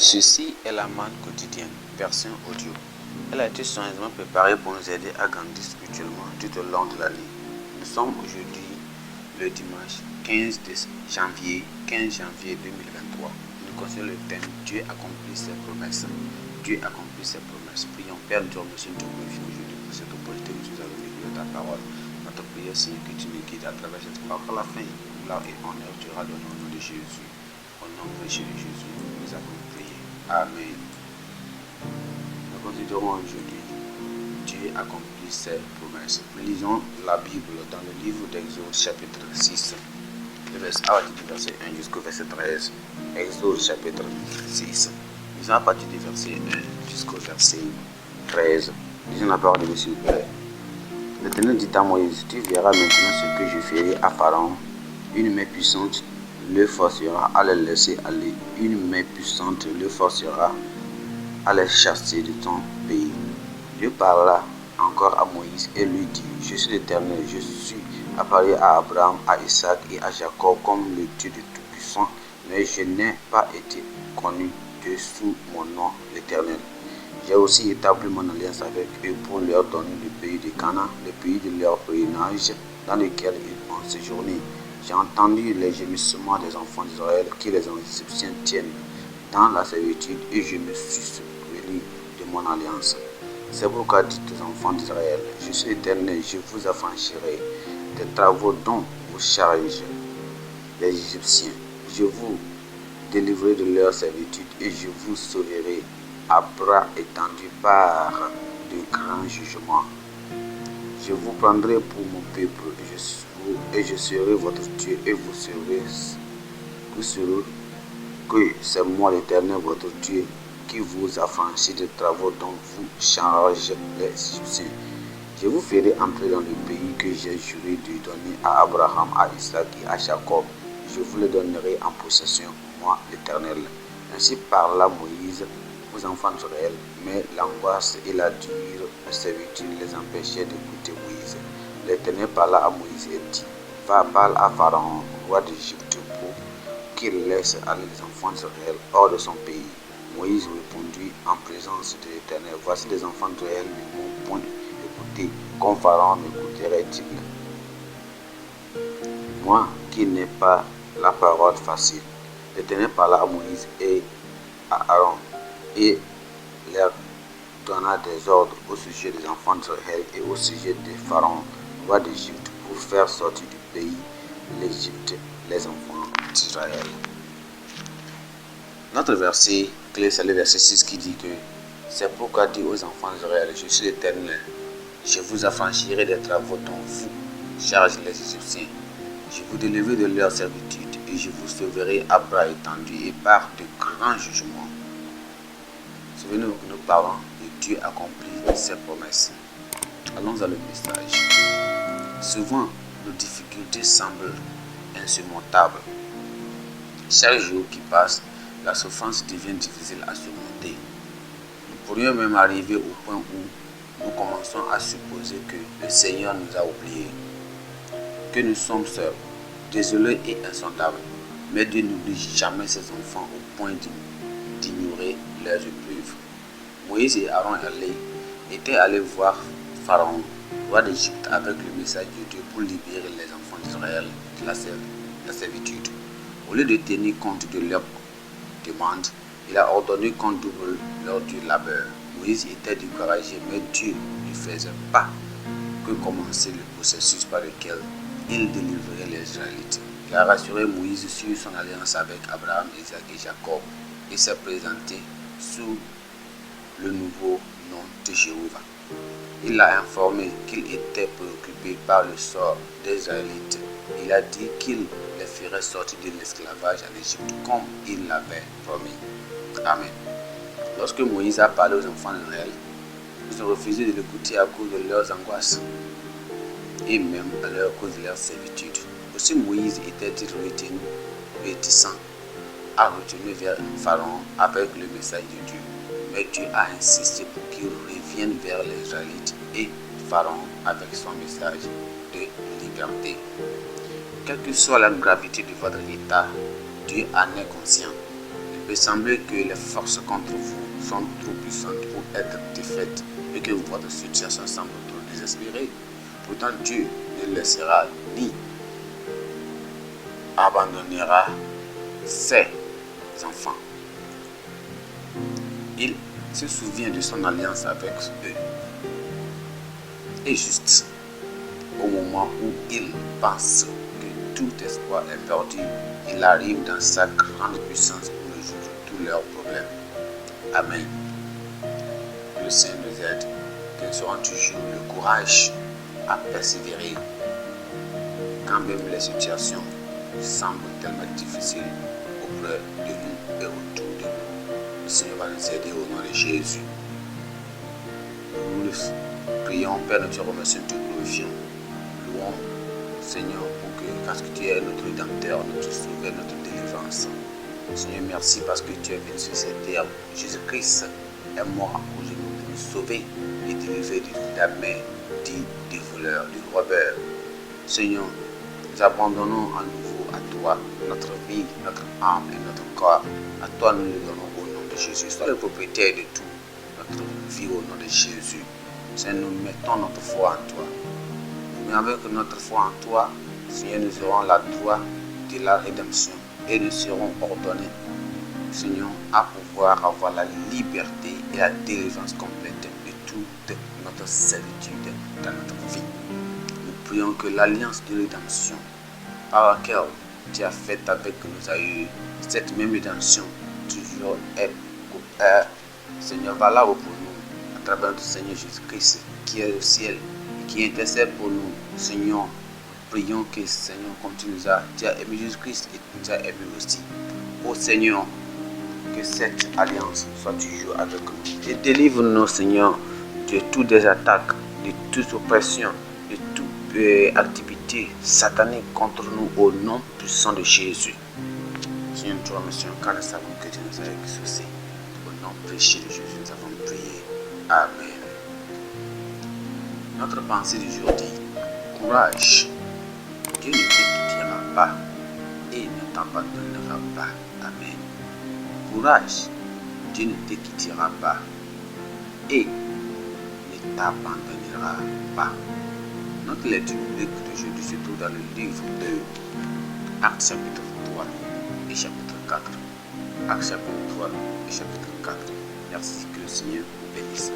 Ceci est la manne quotidienne, version audio. Elle a été soigneusement préparée pour nous aider à grandir spirituellement tout au long de l'année. Nous sommes aujourd'hui le dimanche 15 janvier 2023. Nous considérons le thème Dieu accomplit ses promesses. Dieu accomplit ses promesses. Prions, Père, nous te remercions, nous te glorifions aujourd'hui pour cette opportunité que nous avons vécue de ta parole. Notre prière, Seigneur, que tu nous guides à travers cette parole. Par la fin, gloire et honneur, tu auras donné au nom de Jésus. Au nom précieux de Jésus, nous avons prié. Amen. Nous considérons aujourd'hui Dieu accomplit ses promesses. Nous lisons la Bible dans le livre d'Exode chapitre 6, le verset 1 jusqu'au verset 13. Exode chapitre 6. Lisons à partir du verset 1 jusqu'au verset 13. Lisons la parole de Dieu, s'il vous plaît. L'Éternel dit à Moïse, tu verras maintenant ce que je ferai à Pharaon. Une main puissante le forcera à les laisser aller. Une main puissante le forcera à les chasser de ton pays. Dieu parla encore à Moïse et lui dit, je suis l'Éternel, je suis apparu à Abraham, à Isaac et à Jacob comme le Dieu de Tout-Puissant, mais je n'ai pas été connu de sous mon nom l'Éternel. J'ai aussi établi mon alliance avec eux pour leur donner le pays de Canaan, le pays de leur pèlerinage dans lequel ils ont séjourné. J'ai entendu les gémissements des enfants d'Israël que les Égyptiens tiennent dans la servitude et je me suis souvenu de mon alliance. C'est pourquoi dites aux enfants d'Israël, je suis l'Éternel, je vous affranchirai des travaux dont vous chargent les Égyptiens. Je vous délivrerai de leur servitude et je vous sauverai à bras étendus par de grands jugements. Je vous prendrai pour mon peuple et je serai votre Dieu et vous saurez que c'est moi l'Éternel votre Dieu qui vous affranchit des travaux dont vous chargez les Égyptiens. Je vous ferai entrer dans le pays que j'ai juré de donner à Abraham, à Isaac et à Jacob. Je vous le donnerai en possession, moi l'Éternel. Ainsi parla Moïse aux enfants d'Israël, mais l'angoisse et la dure servitude les empêchaient d'écouter Moïse. L'Éternel parla à Moïse et dit, va, parle à Pharaon, roi d'Égypte, pour qu'il laisse aller les enfants d'Israël hors de son pays. Moïse répondit en présence de l'Éternel, voici les enfants d'Israël ne m'ont point écouté, comme Pharaon m'écouterait-il. Moi qui n'ai pas la parole facile. L'Éternel parla à Moïse et à Aaron et leur donna des ordres au sujet des enfants d'Israël et au sujet de Pharaon, roi d'Égypte, pour faire sortir du pays l'Égypte, les enfants d'Israël. Notre verset clé, c'est le verset 6 qui dit que c'est pourquoi dit aux enfants d'Israël, je suis l'Éternel, je vous affranchirai des travaux dont vous chargez les Égyptiens. Je vous délivrerai de leur servitude et je vous sauverai à bras étendus et par de grands jugements. Souvenez-vous que nous parlons de Dieu accomplit ses promesses. Allons à le message. Souvent, nos difficultés semblent insurmontables. Chaque jour qui passe, la souffrance devient difficile à surmonter. Nous pourrions même arriver au point où nous commençons à supposer que le Seigneur nous a oubliés, que nous sommes seuls, désolés et insondables. Mais Dieu n'oublie jamais ses enfants au point d'ignorer leurs épreuves. Moïse et Aaron étaient allés voir Pharaon, roi d'Égypte, avec le message de Dieu pour libérer les enfants d'Israël de la servitude. Au lieu de tenir compte de leurs demandes, il a ordonné qu'on double leur du labeur. Moïse était découragé, mais Dieu ne faisait pas que commencer le processus par lequel il délivrerait les Israélites. Il a rassuré Moïse sur son alliance avec Abraham, Isaac et Jacob et s'est présenté sous le nouveau nom de Jéhovah. Il l'a informé qu'il était préoccupé par le sort des Israélites. Il a dit qu'il les ferait sortir de l'esclavage en Égypte comme il l'avait promis. Amen. Lorsque Moïse a parlé aux enfants d'Israël, ils ont refusé de l'écouter à cause de leurs angoisses et même à cause de leur servitude. Aussi Moïse était-il réticent à retourner vers Pharaon avec le message de Dieu. Mais Dieu a insisté pour qu'il revienne vers les Israélites et Pharaon avec son message de liberté. Quelle que soit la gravité de votre état, Dieu en est conscient. peut sembler que les forces contre vous sont trop puissantes pour être défaites et que votre situation semble trop désespérée. Pourtant, Dieu ne laissera ni abandonnera ses enfants. Il se souvient de son alliance avec eux. Et juste au moment où il pense que tout espoir est perdu, il arrive dans sa grande puissance pour résoudre tous leurs problèmes. Amen. Que le Seigneur nous aide, que nous soyons toujours le courage à persévérer quand même les situations semblent tellement difficiles auprès de nous et autour de nous. Le Seigneur va nous aider au nom de Jésus. Nous prions, Père, nous te remercions, nous te glorifions. Louons, Seigneur, parce que tu es notre rédempteur, notre sauveur, notre délivrance. Seigneur, merci parce que tu es venu sur cette terre. Jésus-Christ est mort pour nous sauver et délivrer de la main des voleurs, des robbers. Seigneur, nous abandonnons à nouveau à toi notre vie, notre âme et notre corps. À toi, nous le donnons au nom de Jésus. Sois le propriétaire de tout notre vie au nom de Jésus. Seigneur, nous mettons notre foi en toi. Mais avec notre foi en toi, Seigneur, nous aurons la droit de la rédemption et nous serons ordonnés, Seigneur, à pouvoir avoir la liberté et la délivrance complète de toute notre servitude dans notre vie. Nous prions que l'alliance de rédemption par laquelle tu as faite avec nos aïeux, cette même rédemption toujours est, Seigneur, valable pour nous à travers notre Seigneur Jésus-Christ qui est au ciel et qui intercède pour nous. Seigneur, prions que Seigneur, comme tu as aimé Jésus-Christ et tu nous as aimé aussi. Ô Seigneur, que cette alliance soit toujours avec nous. Et délivre-nous, Seigneur, de toutes les attaques, de toute oppression, de toute activité satanique contre nous au nom puissant de Jésus. Seigneur, nous te remercions car nous savons que tu nous as exaucés. Au nom précieux de Jésus, nous avons prié. Amen. Notre pensée d'aujourd'hui, courage. Dieu ne te quittera pas et ne t'abandonnera pas. Amen. Courage. Dieu ne te quittera pas et ne t'abandonnera pas. Notre lecture biblique d'aujourd'hui se trouve dans le livre de Actes chapitre 3 et chapitre 4. Actes chapitre 3 et chapitre 4. Merci, que le Seigneur vous bénisse.